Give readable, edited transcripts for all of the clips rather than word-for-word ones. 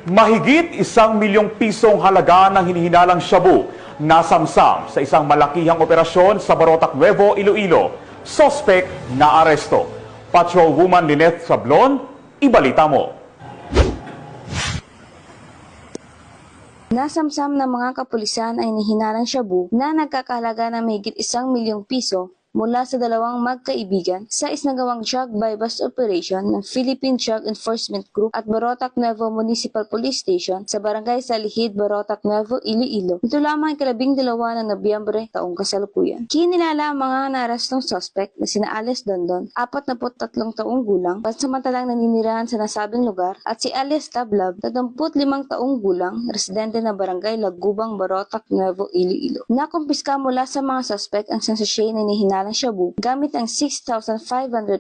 Mahigit 1 milyong pisong halaga ng hinihinalang shabu nasamsam sa isang malakihang operasyon sa Barotac Nuevo, Iloilo. Suspect na aresto. Patrolwoman Lynette Sablon, ibalita mo. Nasamsam ng mga kapulisan ay hinihinarang shabu na nagkakahalaga ng mahigit 1 milyong piso mula sa dalawang magkaibigan sa isinagawang drug buy-bust operation ng Philippine Drug Enforcement Group at Barotac Nuevo Municipal Police Station sa Barangay Salihid, Barotac Nuevo, Iloilo. Ito lamang ay 12 ng Nobyembre taong kasalukuyan. Kinilala ang mga naarestong suspect na sina Alice Dondon, 43 taong gulang, pansamantalang naninirahan sa nasabing lugar, at si Alice Tablab, 35 taong gulang, residente ng Barangay Lagubang, Barotac Nuevo, Iloilo. Nakumpiska mula sa mga suspect ang sensasyon na hinihinarang shabu gamit ang 6,500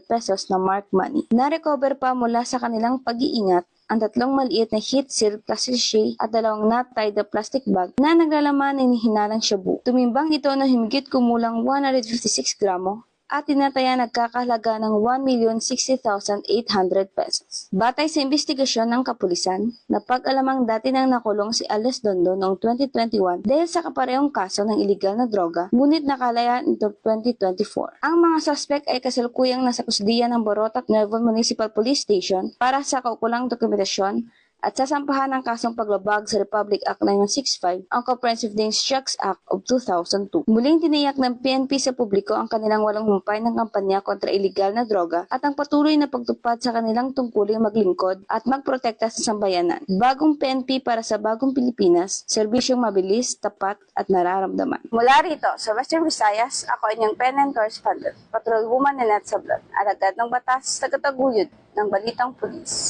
pesos na mark money. Na-recover pa mula sa kanilang pag-iingat ang 3 maliit na heat seal plastic sachet at 2 knot-tied na plastic bag na naglalaman ng hinihinarang shabu. Tumimbang ito na himigit kumulang 156 gramo at tinataya nagkakahalaga ng 1,060,800 pesos. Batay sa investigasyon ng kapulisan, napag-alamang dati nang nakulong si Alice Dondon noong 2021 dahil sa kaparehong kaso ng iligal na droga, ngunit nakalayan ito 2024. Ang mga suspect ay kasalukuyang nasa kusdiyan ng Barotac Nuevo Municipal Police Station para sa kaukulang dokumentasyon at sasampahan ng kasong paglabag sa Republic Act 9165, ang Comprehensive Dangerous Drugs Act of 2002. Muling tiniyak ng PNP sa publiko ang kanilang walang humpay ng kampanya kontra iligal na droga at ang patuloy na pagtupad sa kanilang tungkuling maglingkod at magprotekta sa sambayanan. Bagong PNP para sa bagong Pilipinas, serbisyong mabilis, tapat at nararamdaman. Mula rito sa Western Visayas, ako inyong PNN correspondent, Patrolwoman Lynette Sablon, alagad ng batas, tagataguyod ng Balitang Pulis.